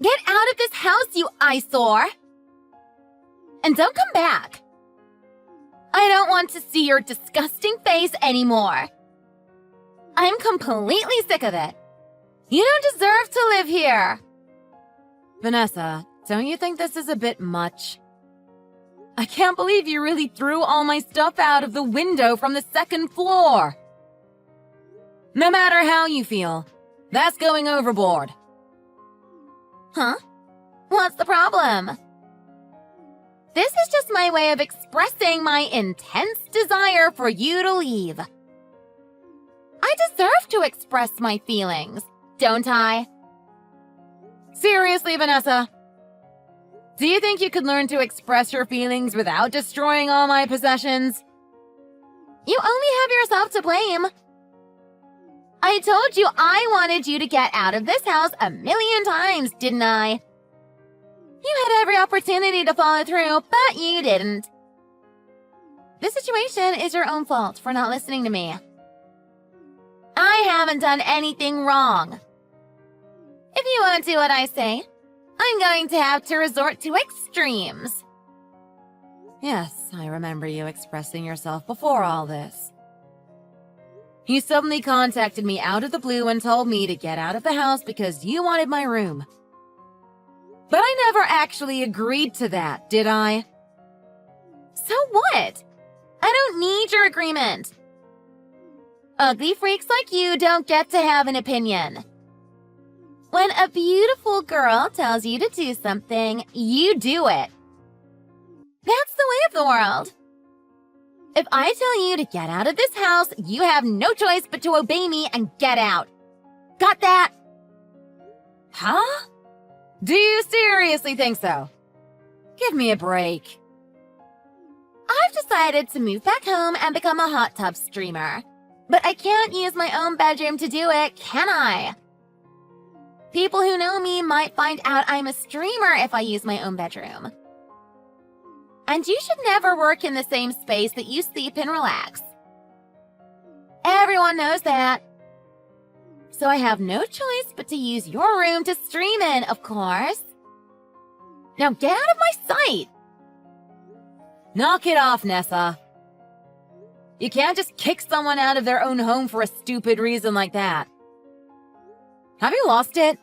Get out of this house, you eyesore! And don't come back. I don't want to see your disgusting face anymore. I'm completely sick of it. You don't deserve to live here. Vanessa, don't you think this is a bit much? I can't believe you really threw all my stuff out of the window from the second floor. No matter how you feel, that's going overboard. Huh? What's the problem? This is just my way of expressing my intense desire for you to leave. I deserve to express my feelings, don't I? Seriously, Vanessa? Do you think you could learn to express your feelings without destroying all my possessions? You only have yourself to blame. I told you I wanted you to get out of this house a million times, didn't I? You had every opportunity to follow through, but you didn't. This situation is your own fault for not listening to me. I haven't done anything wrong. If you won't do what I say, I'm going to have to resort to extremes. Yes, I remember you expressing yourself before all this. You suddenly contacted me out of the blue and told me to get out of the house because you wanted my room. But I never actually agreed to that, did I? So what? I don't need your agreement. Ugly freaks like you don't get to have an opinion. When a beautiful girl tells you to do something, you do it. That's the way of the world. If I tell you to get out of this house, you have no choice but to obey me and get out. Got that? Huh? Do you seriously think so? Give me a break. I've decided to move back home and become a hot tub streamer. But I can't use my own bedroom to do it, can I? People who know me might find out I'm a streamer if I use my own bedroom. And you should never work in the same space that you sleep and relax. Everyone knows that. So I have no choice but to use your room to stream in, of course. Now get out of my sight! Knock it off, Nessa. You can't just kick someone out of their own home for a stupid reason like that. Have you lost it?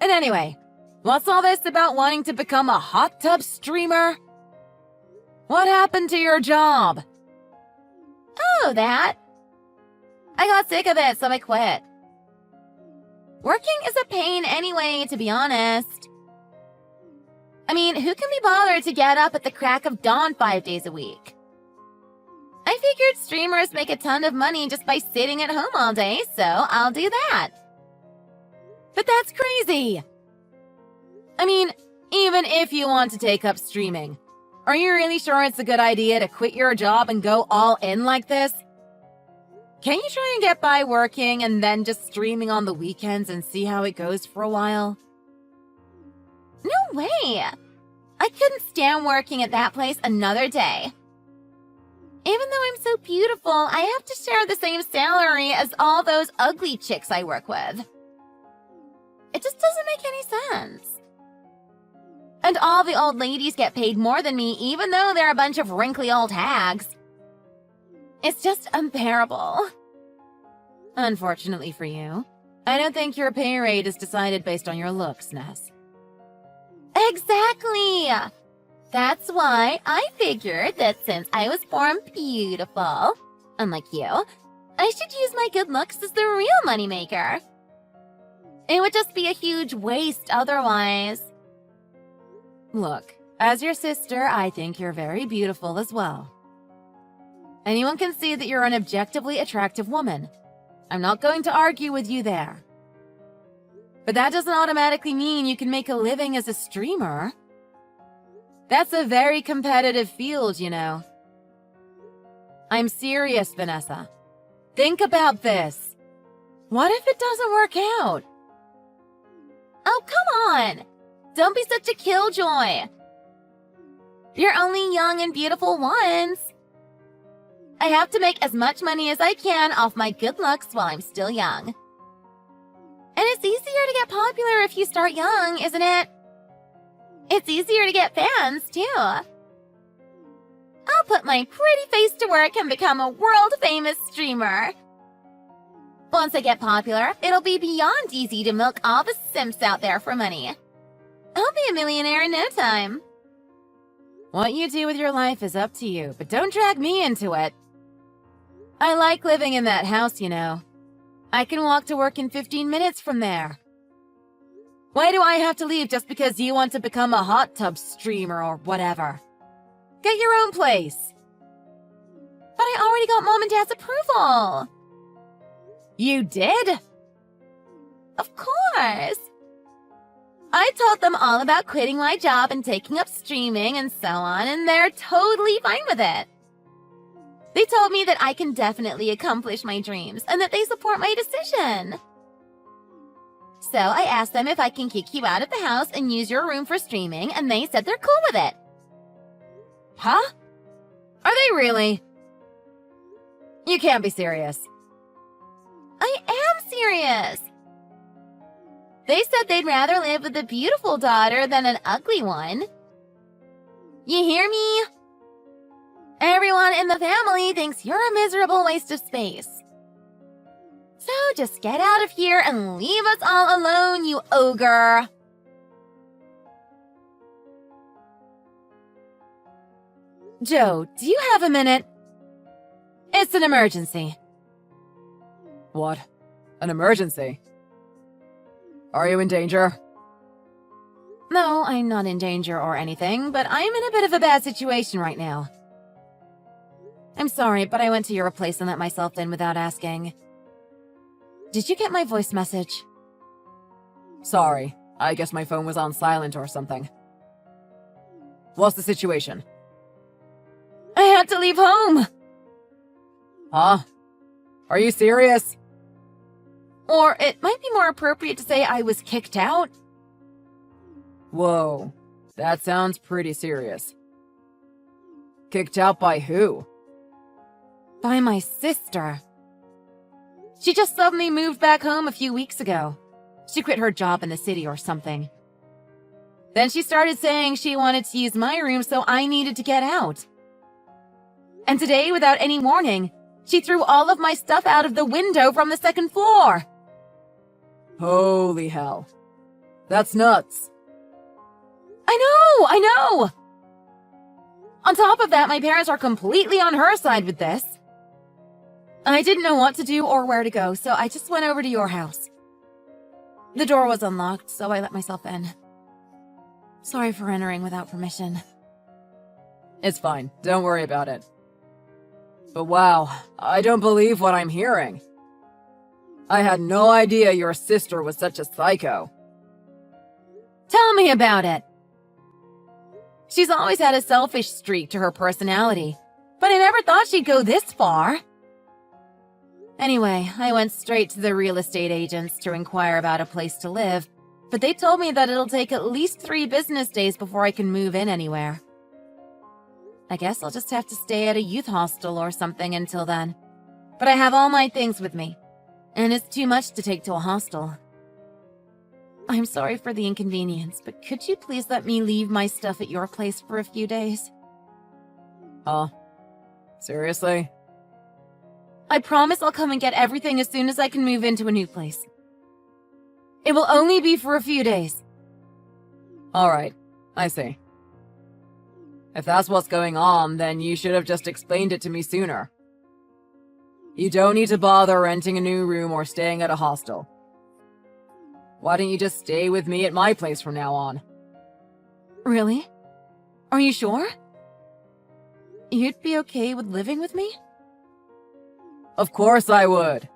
And anyway, what's all this about wanting to become a hot tub streamer? What happened to your job? Oh, that. I got sick of it, so I quit. Working is a pain anyway, to be honest. I mean, who can be bothered to get up at the crack of dawn 5 days a week? I figured streamers make a ton of money just by sitting at home all day, so I'll do that. But that's crazy! I mean, even if you want to take up streaming, are you really sure it's a good idea to quit your job and go all in like this? Can you try and get by working and then just streaming on the weekends and see how it goes for a while? No way! I couldn't stand working at that place another day. Even though I'm so beautiful, I have to share the same salary as all those ugly chicks I work with. It just doesn't make any sense. And all the old ladies get paid more than me, even though they're a bunch of wrinkly old hags. It's just unbearable. Unfortunately for you, I don't think your pay rate is decided based on your looks, Ness. Exactly! That's why I figured that since I was born beautiful, unlike you, I should use my good looks as the real moneymaker. It would just be a huge waste otherwise. Look, as your sister, I think you're very beautiful as well. Anyone can see that you're an objectively attractive woman. I'm not going to argue with you there. But that doesn't automatically mean you can make a living as a streamer. That's a very competitive field, you know. I'm serious, Vanessa. Think about this. What if it doesn't work out? Oh, come on! Don't be such a killjoy. You're only young and beautiful once. I have to make as much money as I can off my good looks while I'm still young. And it's easier to get popular if you you start young, isn't it? It's easier to get fans, too. I'll put my pretty face to work and become a world-famous streamer. Once I get popular, it'll be beyond easy to milk all the simps out there for money. I'll be a millionaire in no time. What you do with your life is up to you, but don't drag me into it. I like living in that house, you know. I can walk to work in 15 minutes from there. Why do I have to leave just because you want to become a hot tub streamer or whatever? Get your own place. But I already got Mom and Dad's approval. You did? Of course. I told them all about quitting my job and taking up streaming and so on, and they're totally fine with it. They told me that I can definitely accomplish my dreams and that they support my decision. So I asked them if I can kick you out of the house and use your room for streaming, and they said they're cool with it. Huh? Are they really? You can't be serious. I am serious. They said they'd rather live with a beautiful daughter than an ugly one. You hear me? Everyone in the family thinks you're a miserable waste of space. So just get out of here and leave us all alone, you ogre. Joe, do you have a minute? It's an emergency. What? An emergency? Are you in danger? No, I'm not in danger or anything, but I'm in a bit of a bad situation right now. I'm sorry, but I went to your place and let myself in without asking. Did you get my voice message? Sorry, I guess my phone was on silent or something. What's the situation? I had to leave home! Huh? Are you serious? Or it might be more appropriate to say I was kicked out. Whoa, that sounds pretty serious. Kicked out by who? By my sister. She just suddenly moved back home a few weeks ago. She quit her job in the city or something. Then she started saying she wanted to use my room, so I needed to get out. And today, without any warning, she threw all of my stuff out of the window from the second floor. Holy hell. That's nuts. I know! On top of that, my parents are completely on her side with this. I didn't know what to do or where to go, so I just went over to your house. The door was unlocked, so I let myself in. Sorry for entering without permission. It's fine, don't worry about it. But wow, I don't believe what I'm hearing. I had no idea your sister was such a psycho. Tell me about it! She's always had a selfish streak to her personality, but I never thought she'd go this far. Anyway, I went straight to the real estate agents to inquire about a place to live, but they told me that it'll take at least 3 business days before I can move in anywhere. I guess I'll just have to stay at a youth hostel or something until then. But I have all my things with me, and it's too much to take to a hostel. I'm sorry for the inconvenience, but could you please let me leave my stuff at your place for a few days? Huh? Seriously? I promise I'll come and get everything as soon as I can move into a new place. It will only be for a few days. Alright, I see. If that's what's going on, then you should have just explained it to me sooner. You don't need to bother renting a new room or staying at a hostel. Why don't you just stay with me at my place from now on? Really? Are you sure? You'd be okay with living with me? Of course I would.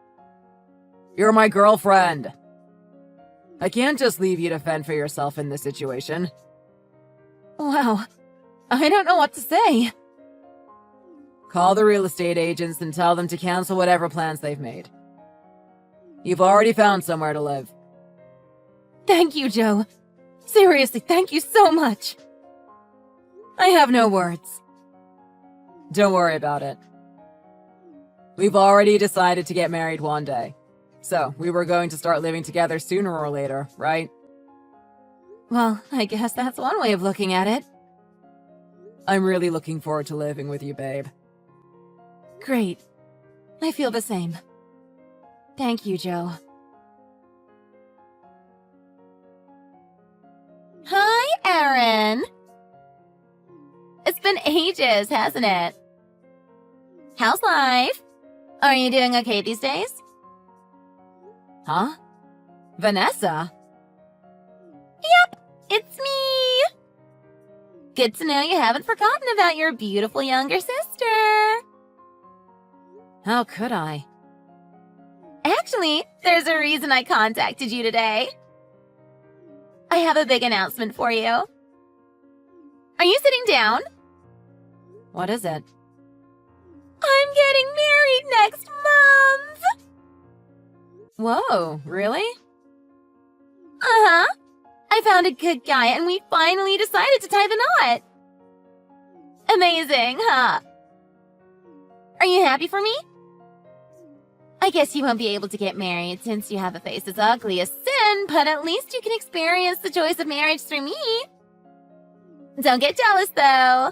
You're my girlfriend. I can't just leave you to fend for yourself in this situation. Wow. I don't know what to say. Call the real estate agents and tell them to cancel whatever plans they've made. You've already found somewhere to live. Thank you, Joe. Seriously, thank you so much. I have no words. Don't worry about it. We've already decided to get married one day. So, we were going to start living together sooner or later, right? Well, I guess that's one way of looking at it. I'm really looking forward to living with you, babe. Great. I feel the same. Thank you, Joe. Hi, Erin. It's been ages, hasn't it? How's life? Are you doing okay these days? Huh? Vanessa? Yep, it's me. Good to know you haven't forgotten about your beautiful younger sister. How could I? Actually, there's a reason I contacted you today. I have a big announcement for you. Are you sitting down? What is it? I'm getting married next month! Whoa, really? Uh-huh. I found a good guy and we finally decided to tie the knot. Amazing, huh? Are you happy for me? I guess you won't be able to get married since you have a face as ugly as sin, but at least you can experience the joys of marriage through me. Don't get jealous, though.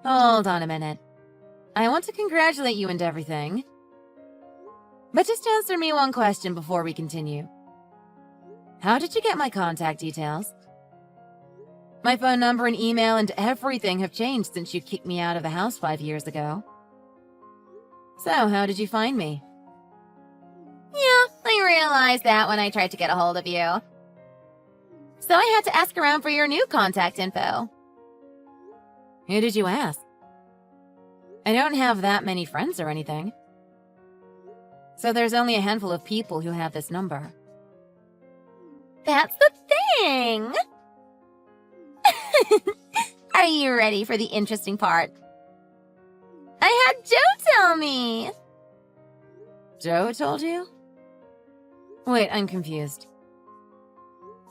Hold on a minute. I want to congratulate you and everything. But just answer me one question before we continue. How did you get my contact details? My phone number and email and everything have changed since you kicked me out of the house 5 years ago. So, how did you find me? Yeah, I realized that when I tried to get a hold of you. So I had to ask around for your new contact info. Who did you ask? I don't have that many friends or anything. So there's only a handful of people who have this number. That's the thing! Are you ready for the interesting part? I had Joe tell me! Joe told you? Wait, I'm confused.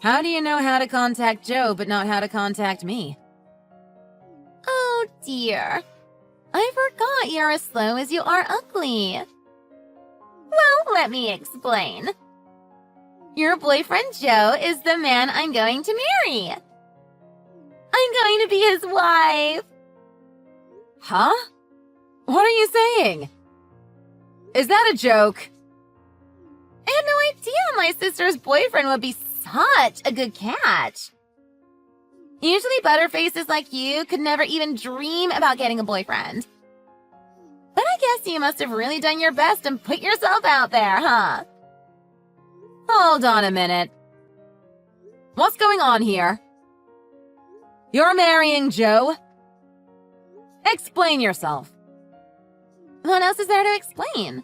How do you know how to contact Joe but not how to contact me? Oh dear. I forgot you're as slow as you are ugly. Well, let me explain. Your boyfriend Joe is the man I'm going to marry. I'm going to be his wife. Huh? What are you saying? Is that a joke? I had no idea my sister's boyfriend would be such a good catch. Usually butterfaces like you could never even dream about getting a boyfriend. But I guess you must have really done your best and put yourself out there, huh? Hold on a minute. What's going on here? You're marrying Joe? Explain yourself. What else is there to explain?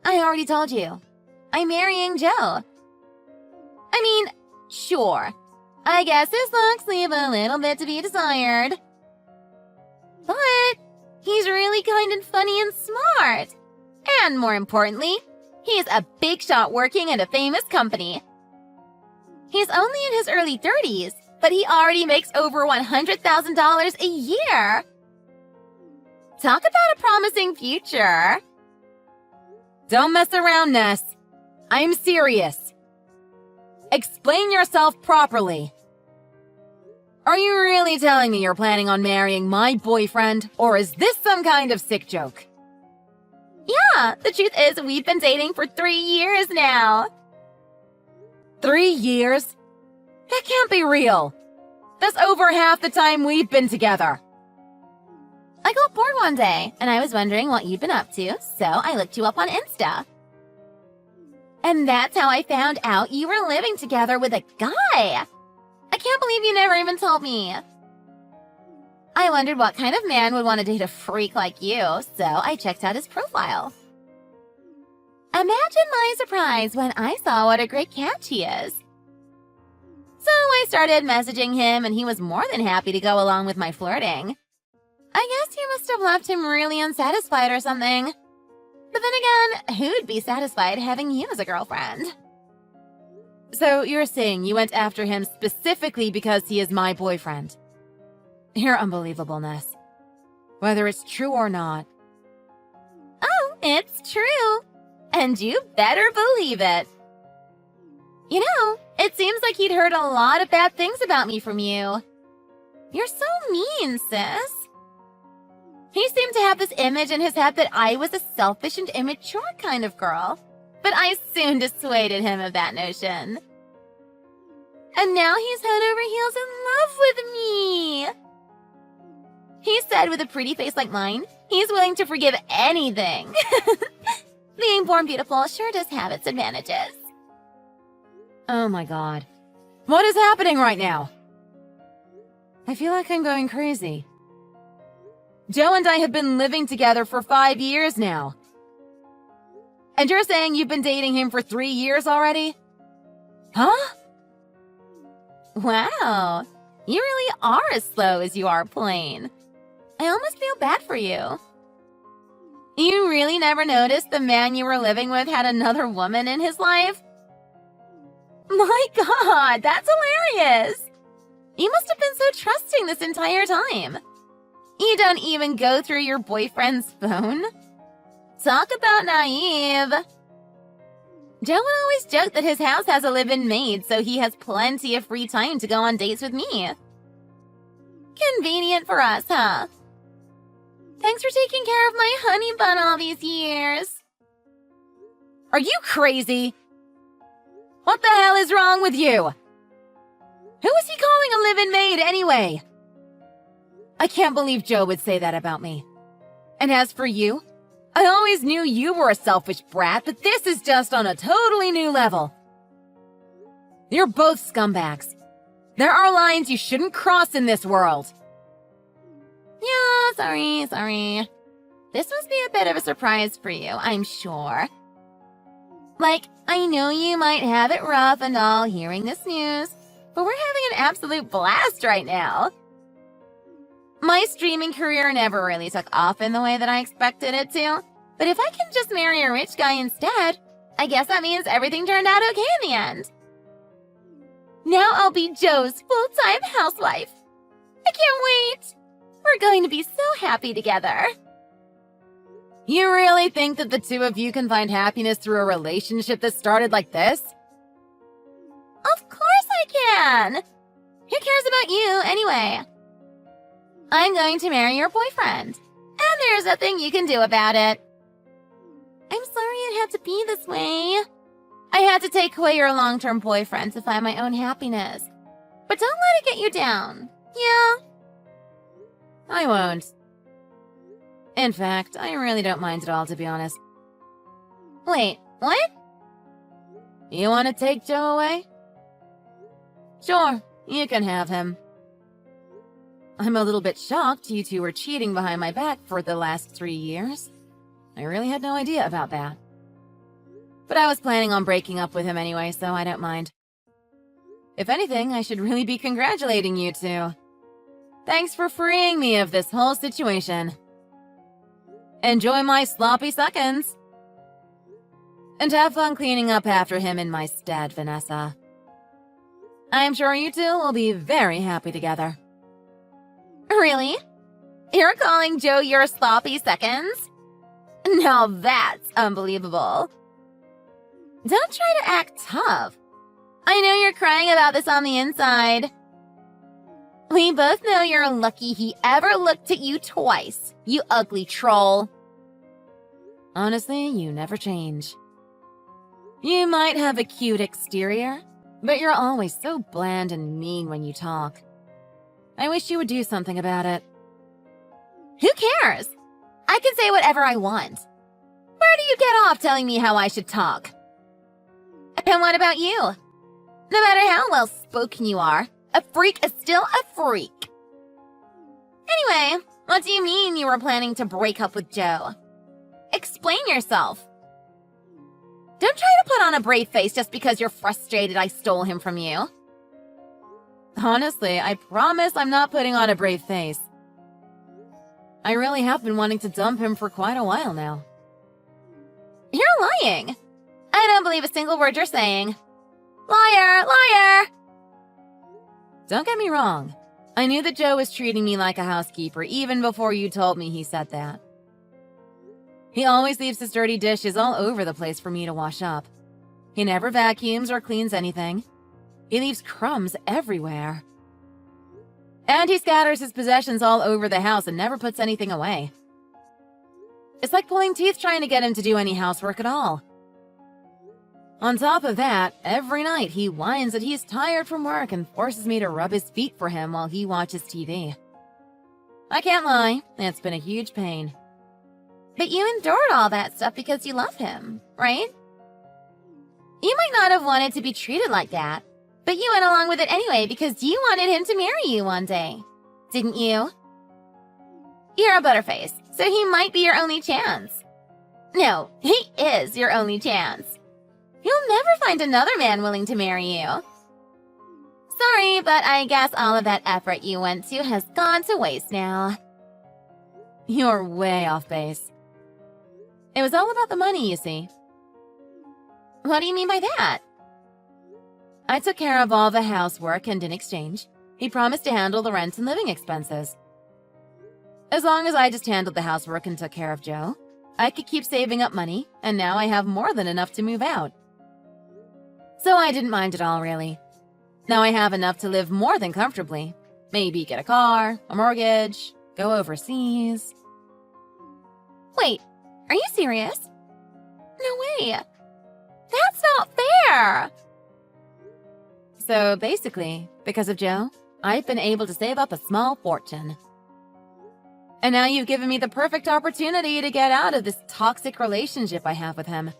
I already told you. I'm marrying Joe. I mean, sure. I guess his looks leave a little bit to be desired. But he's really kind and funny and smart. And more importantly, he's a big shot working at a famous company. He's only in his early 30s, but he already makes over $100,000 a year. Talk about a promising future. Don't mess around, Ness. I'm serious. Explain yourself properly. Are you really telling me you're planning on marrying my boyfriend, or is this some kind of sick joke? Yeah, the truth is we've been dating for 3 years now. 3 years? That can't be real. That's over half the time we've been together. I got bored one day, and I was wondering what you'd been up to, so I looked you up on Insta. And that's how I found out you were living together with a guy. I can't believe you never even told me. I wondered what kind of man would want to date a freak like you, so I checked out his profile. Imagine my surprise when I saw what a great catch he is. So I started messaging him, and he was more than happy to go along with my flirting. I guess you must have left him really unsatisfied or something. But then again, who'd be satisfied having you as a girlfriend? So you're saying you went after him specifically because he is my boyfriend? You're unbelievableness. Whether it's true or not. Oh, it's true. And you better believe it. You know, it's It seems like he'd heard a lot of bad things about me from you. You're so mean, sis. He seemed to have this image in his head that I was a selfish and immature kind of girl, but I soon dissuaded him of that notion. And now he's head over heels in love with me. He said with a pretty face like mine, he's willing to forgive anything. Being born beautiful sure does have its advantages. Oh my god. What is happening right now? I feel like I'm going crazy. Joe and I have been living together for 5 years now. And you're saying you've been dating him for 3 years already? Huh? Wow, you really are as slow as you are plain. I almost feel bad for you. You really never noticed the man you were living with had another woman in his life? My god, that's hilarious! You must have been so trusting this entire time. You don't even go through your boyfriend's phone? Talk about naive. Joe would always joke that his house has a live-in maid, so he has plenty of free time to go on dates with me. Convenient for us, huh? Thanks for taking care of my honey bun all these years. Are you crazy? What the hell is wrong with you? Who is he calling a live-in maid anyway? I can't believe Joe would say that about me. And as for you, I always knew you were a selfish brat, but this is just on a totally new level. You're both scumbags. There are lines you shouldn't cross in this world. Yeah, sorry. This must be a bit of a surprise for you, I'm sure. Like, I know you might have it rough and all hearing this news, but we're having an absolute blast right now. My streaming career never really took off in the way that I expected it to, but if I can just marry a rich guy instead, I guess that means everything turned out okay in the end. Now I'll be Joe's full-time housewife. I can't wait. We're going to be so happy together. You really think that the two of you can find happiness through a relationship that started like this? Of course I can. Who cares about you anyway? I'm going to marry your boyfriend, and there's nothing you can do about it. I'm sorry it had to be this way. I had to take away your long-term boyfriend to find my own happiness. But don't let it get you down. Yeah? I won't. In fact, I really don't mind at all, to be honest. Wait, what? You want to take Joe away? Sure, you can have him. I'm a little bit shocked you two were cheating behind my back for the last 3 years. I really had no idea about that. But I was planning on breaking up with him anyway, so I don't mind. If anything, I should really be congratulating you two. Thanks for freeing me of this whole situation. Enjoy my sloppy seconds. And have fun cleaning up after him in my stead, Vanessa. I'm sure you two will be very happy together. Really? You're calling Joe your sloppy seconds? Now that's unbelievable. Don't try to act tough. I know you're crying about this on the inside. We both know you're lucky he ever looked at you twice, you ugly troll. Honestly, you never change. You might have a cute exterior, but you're always so bland and mean when you talk. I wish you would do something about it. Who cares? I can say whatever I want. Where do you get off telling me how I should talk? And what about you? No matter how well-spoken you are, a freak is still a freak. Anyway, what do you mean you were planning to break up with Joe? Explain yourself. Don't try to put on a brave face just because you're frustrated I stole him from you. Honestly, I promise I'm not putting on a brave face. I really have been wanting to dump him for quite a while now. You're lying. I don't believe a single word you're saying. Liar! Liar! Don't get me wrong. I knew that Joe was treating me like a housekeeper even before you told me he said that. He always leaves his dirty dishes all over the place for me to wash up. He never vacuums or cleans anything. He leaves crumbs everywhere. And he scatters his possessions all over the house and never puts anything away. It's like pulling teeth trying to get him to do any housework at all. On top of that, every night he whines that he's tired from work and forces me to rub his feet for him while he watches TV. I can't lie, it's been a huge pain. But you endured all that stuff because you love him, right? You might not have wanted to be treated like that, but you went along with it anyway because you wanted him to marry you one day. Didn't you? You're a butterface, so he might be your only chance. No, he is your only chance. You'll never find another man willing to marry you. Sorry, but I guess all of that effort you went to has gone to waste now. You're way off base. It was all about the money, you see. What do you mean by that? I took care of all the housework, and in exchange, he promised to handle the rent and living expenses. As long as I just handled the housework and took care of Joe, I could keep saving up money, and now I have more than enough to move out. So I didn't mind at all, really. Now I have enough to live more than comfortably. Maybe get a car, a mortgage, go overseas. Wait, are you serious? No way. That's not fair! So basically, because of Joe, I've been able to save up a small fortune. And now you've given me the perfect opportunity to get out of this toxic relationship I have with him.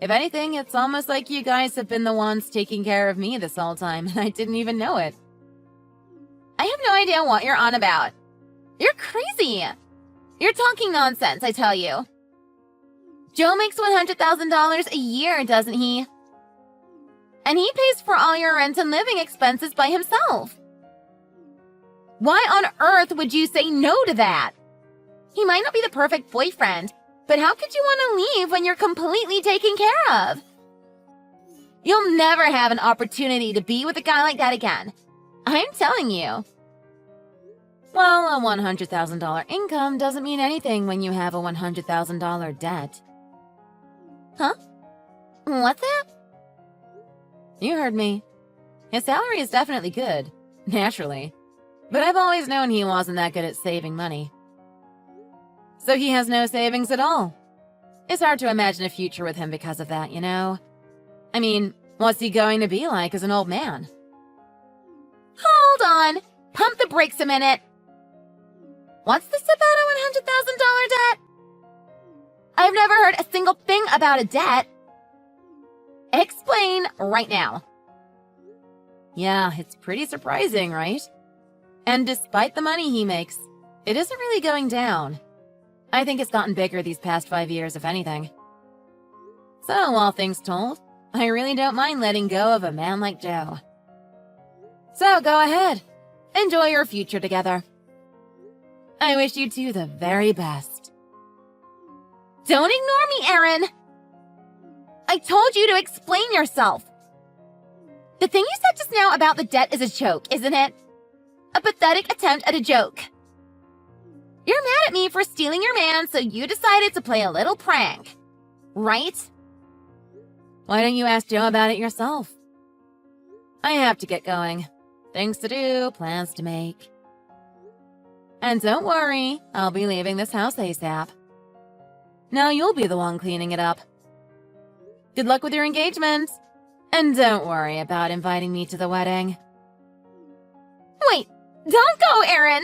If anything, it's almost like you guys have been the ones taking care of me this whole time, and I didn't even know it. I have no idea what you're on about. You're crazy. You're talking nonsense, I tell you. Joe makes $100,000 a year, doesn't he? And he pays for all your rent and living expenses by himself. Why on earth would you say no to that? He might not be the perfect boyfriend, but how could you want to leave when you're completely taken care of? You'll never have an opportunity to be with a guy like that again. I'm telling you. Well, a $100,000 income doesn't mean anything when you have a $100,000 debt. Huh? What's that? You heard me. His salary is definitely good, naturally. But I've always known he wasn't that good at saving money. So he has no savings at all. It's hard to imagine a future with him because of that, you know? I mean, what's he going to be like as an old man? Hold on. Pump the brakes a minute. What's this about a $100,000 debt? I've never heard a single thing about a debt. Explain right now. Yeah, it's pretty surprising, right? And despite the money he makes, it isn't really going down. I think it's gotten bigger these past 5 years, if anything. So, all things told, I really don't mind letting go of a man like Joe. So, go ahead. Enjoy your future together. I wish you two the very best. Don't ignore me, Aaron. I told you to explain yourself. The thing you said just now about the debt is a joke, isn't it? A pathetic attempt at a joke. You're mad at me for stealing your man, so you decided to play a little prank, right? Why don't you ask Joe about it yourself? I have to get going. Things to do, plans to make. And don't worry, I'll be leaving this house ASAP. Now you'll be the one cleaning it up. Good luck with your engagement. And don't worry about inviting me to the wedding. Wait, don't go, Aaron!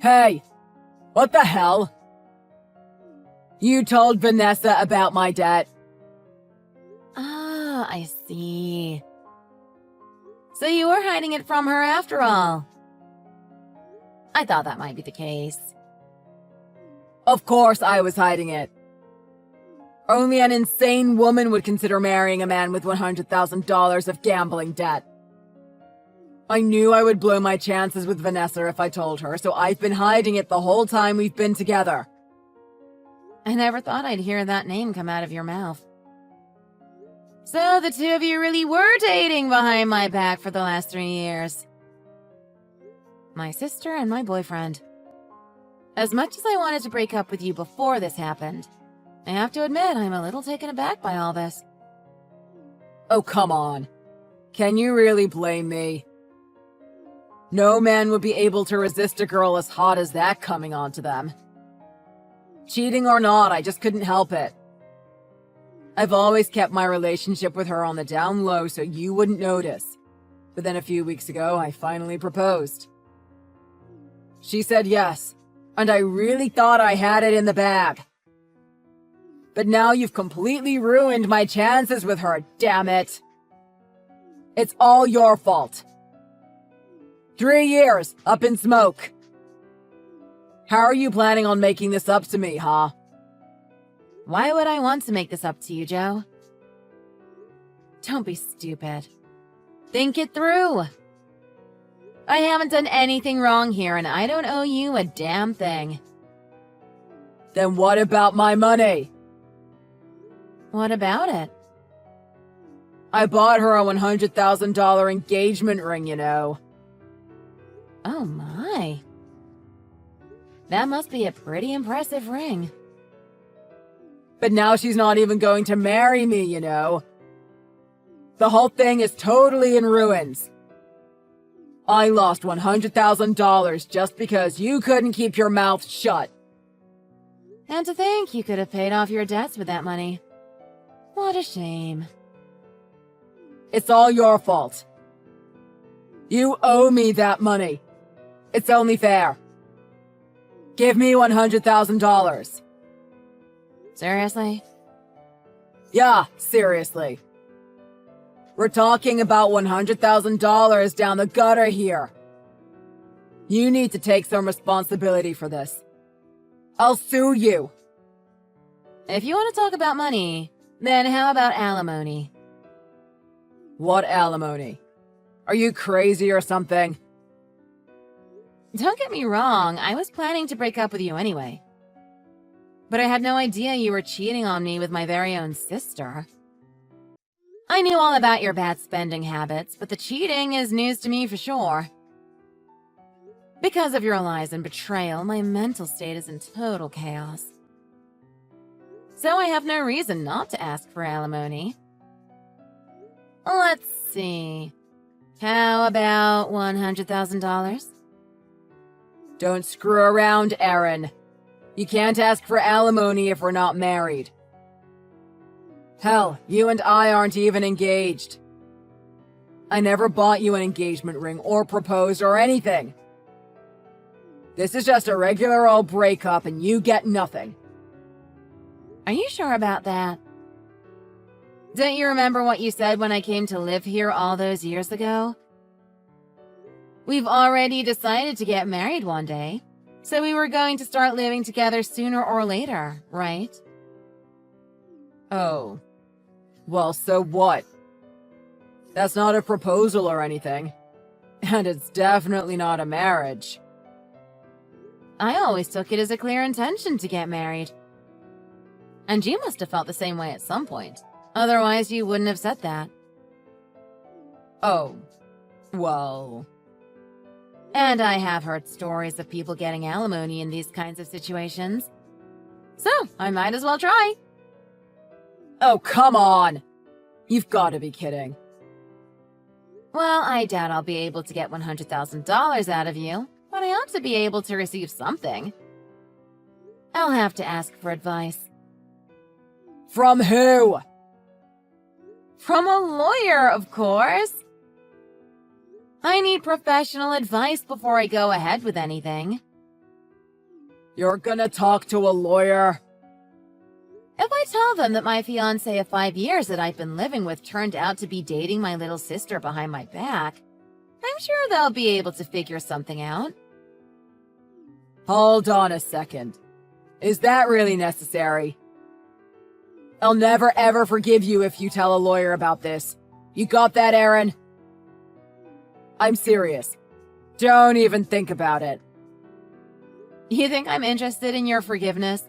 Hey, what the hell? You told Vanessa about my debt. Ah, I see. So you were hiding it from her after all. I thought that might be the case. Of course I was hiding it. Only an insane woman would consider marrying a man with $100,000 of gambling debt. I knew I would blow my chances with Vanessa if I told her, so I've been hiding it the whole time we've been together. I never thought I'd hear that name come out of your mouth. So the two of you really were dating behind my back for the last 3 years. My sister and my boyfriend. As much as I wanted to break up with you before this happened, I have to admit I'm a little taken aback by all this. Oh, come on. Can you really blame me? No man would be able to resist a girl as hot as that coming onto them. Cheating or not, I just couldn't help it. I've always kept my relationship with her on the down low so you wouldn't notice. But then a few weeks ago, I finally proposed. She said yes, and I really thought I had it in the bag. But now you've completely ruined my chances with her, damn it. It's all your fault. 3 years, up in smoke. How are you planning on making this up to me, huh? Why would I want to make this up to you, Joe? Don't be stupid. Think it through. I haven't done anything wrong here, and I don't owe you a damn thing. Then what about my money? What about it? I bought her a $100,000 engagement ring, you know. Oh my. That must be a pretty impressive ring. But now she's not even going to marry me, you know. The whole thing is totally in ruins. I lost $100,000 just because you couldn't keep your mouth shut. And to think you could have paid off your debts with that money. What a shame. It's all your fault. You owe me that money. It's only fair. Give me $100,000. Seriously? Yeah, seriously. We're talking about $100,000 down the gutter here. You need to take some responsibility for this. I'll sue you. If you want to talk about money, then how about alimony? What alimony? Are you crazy or something? Don't get me wrong, I was planning to break up with you anyway. But I had no idea you were cheating on me with my very own sister. I knew all about your bad spending habits, but the cheating is news to me for sure. Because of your lies and betrayal, my mental state is in total chaos. So I have no reason not to ask for alimony. Let's see. How about $100,000? Don't screw around, Erin. You can't ask for alimony if we're not married. Hell, you and I aren't even engaged. I never bought you an engagement ring or proposed or anything. This is just a regular old breakup and you get nothing. Are you sure about that? Don't you remember what you said when I came to live here all those years ago? We've already decided to get married one day, so we were going to start living together sooner or later, right? Oh. Well, so what? That's not a proposal or anything. And it's definitely not a marriage. I always took it as a clear intention to get married. And you must have felt the same way at some point. Otherwise, you wouldn't have said that. Oh. Well. And I have heard stories of people getting alimony in these kinds of situations. So, I might as well try. Oh, come on! You've got to be kidding. Well, I doubt I'll be able to get $100,000 out of you, but I ought to be able to receive something. I'll have to ask for advice. From who? From a lawyer, of course. I need professional advice before I go ahead with anything. You're gonna talk to a lawyer? If I tell them that my fiancé of 5 years that I've been living with turned out to be dating my little sister behind my back, I'm sure they'll be able to figure something out. Hold on a second. Is that really necessary? I'll never ever forgive you if you tell a lawyer about this. You got that, Erin? I'm serious. Don't even think about it. You think I'm interested in your forgiveness?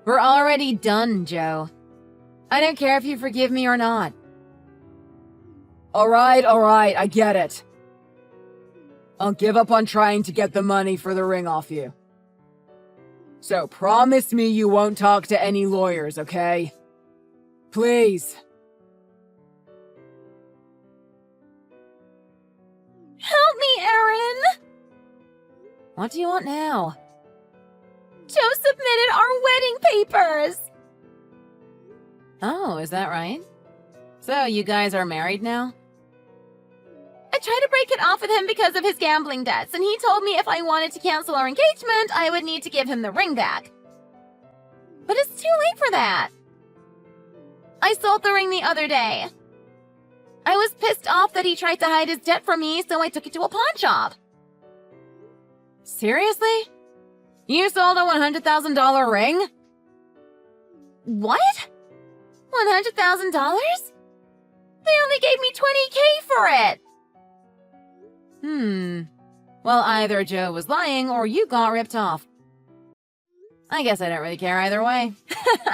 We're already done, Joe. I don't care if you forgive me or not. Alright, I get it. I'll give up on trying to get the money for the ring off you. So promise me you won't talk to any lawyers, okay? Please. Help me, Aaron! What do you want now? Joe submitted our wedding papers! Oh, is that right? So, you guys are married now? I tried to break it off with him because of his gambling debts, and he told me if I wanted to cancel our engagement, I would need to give him the ring back. But it's too late for that. I sold the ring the other day. I was pissed off that he tried to hide his debt from me, so I took it to a pawn shop. Seriously? You sold a $100,000 ring? What? $100,000? They only gave me $20K for it! Well, either Joe was lying or you got ripped off. I guess I don't really care either way.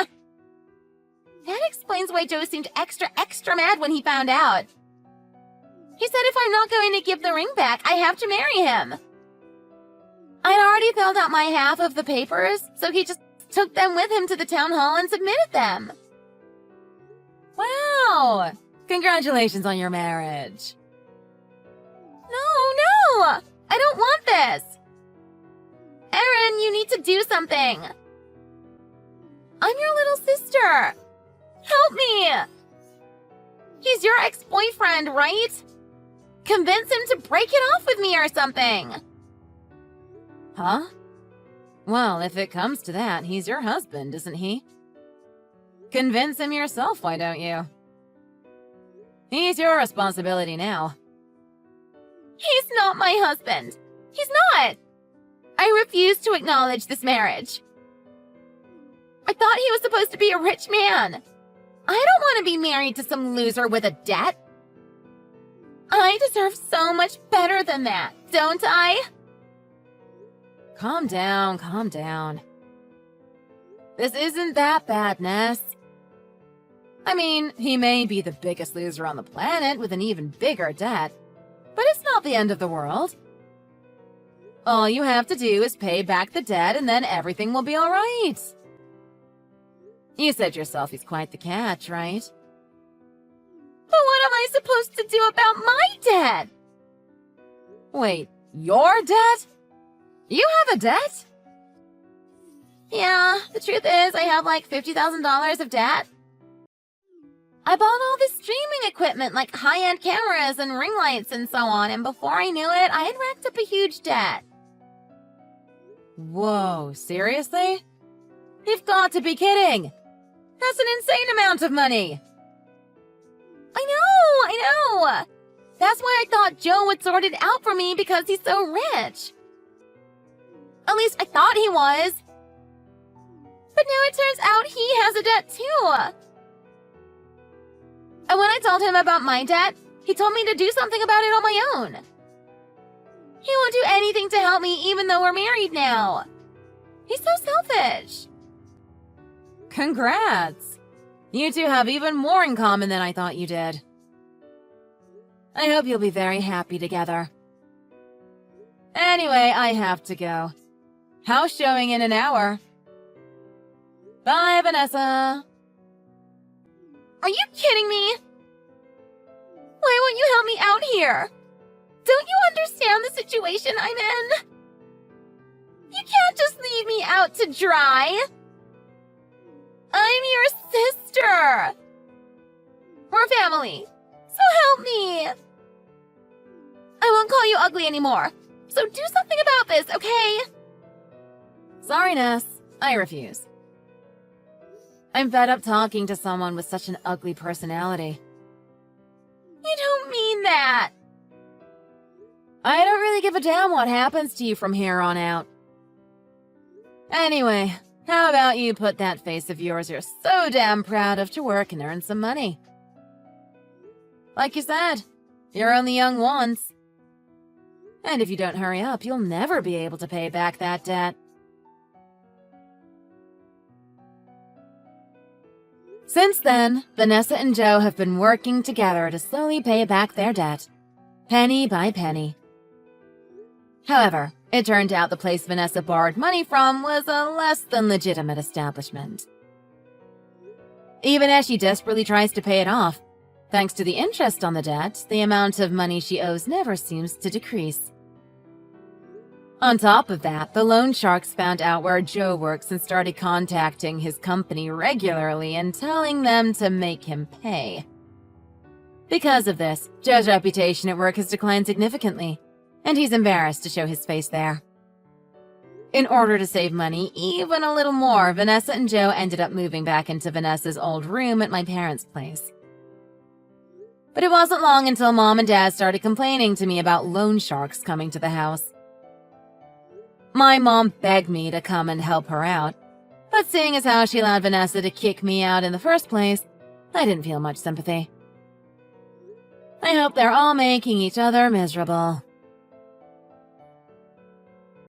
That explains why Joe seemed extra mad when he found out. He said if I'm not going to give the ring back, I have to marry him. I'd already filled out my half of the papers, so he just took them with him to the town hall and submitted them. Wow! Congratulations on your marriage. No! I don't want this! Aaron, you need to do something. I'm your little sister. Help me! He's your ex-boyfriend, right? Convince him to break it off with me or something. Huh? Well, if it comes to that, he's your husband, isn't he? Convince him yourself, why don't you? He's your responsibility now. He's not my husband. He's not. I refuse to acknowledge this marriage. I thought he was supposed to be a rich man. I don't want to be married to some loser with a debt. I deserve so much better than that, don't I? Calm down, calm down. This isn't that bad, Ness. I mean, he may be the biggest loser on the planet with an even bigger debt, but it's not the end of the world. All you have to do is pay back the debt and then everything will be all right. You said yourself he's quite the catch, right? But what am I supposed to do about my debt? Wait, your debt? You have a debt? Yeah, the truth is I have like $50,000 of debt. I bought all this streaming equipment like high-end cameras and ring lights and so on, and before I knew it, I had racked up a huge debt. Whoa, seriously? You've got to be kidding! That's an insane amount of money! I know! That's why I thought Joe would sort it out for me because he's so rich. At least I thought he was. But now it turns out he has a debt too. And when I told him about my debt, he told me to do something about it on my own. He won't do anything to help me even though we're married now. He's so selfish. Congrats! You two have even more in common than I thought you did. I hope you'll be very happy together. Anyway, I have to go. House showing in an hour. Bye, Vanessa. Are you kidding me? Why won't you help me out here? Don't you understand the situation I'm in? You can't just leave me out to dry. I'm your sister. We're family, so help me. I won't call you ugly anymore, so do something about this, okay? Sorry, Ness. I refuse. I'm fed up talking to someone with such an ugly personality. You don't mean that. I don't really give a damn what happens to you from here on out. Anyway, how about you put that face of yours you're so damn proud of to work and earn some money? Like you said, you're only young once. And if you don't hurry up, you'll never be able to pay back that debt. Since then, Vanessa and Joe have been working together to slowly pay back their debt, penny by penny. However, It turned out the place Vanessa borrowed money from was a less than legitimate establishment. Even as she desperately tries to pay it off, thanks to the interest on the debt, the amount of money she owes never seems to decrease. On top of that, the loan sharks found out where Joe works and started contacting his company regularly and telling them to make him pay. Because of this, Joe's reputation at work has declined significantly, and he's embarrassed to show his face there. In order to save money even a little more, Vanessa and Joe ended up moving back into Vanessa's old room at my parents' place. But it wasn't long until Mom and Dad started complaining to me about loan sharks coming to the house. My mom begged me to come and help her out, but seeing as how she allowed Vanessa to kick me out in the first place, I didn't feel much sympathy. I hope they're all making each other miserable.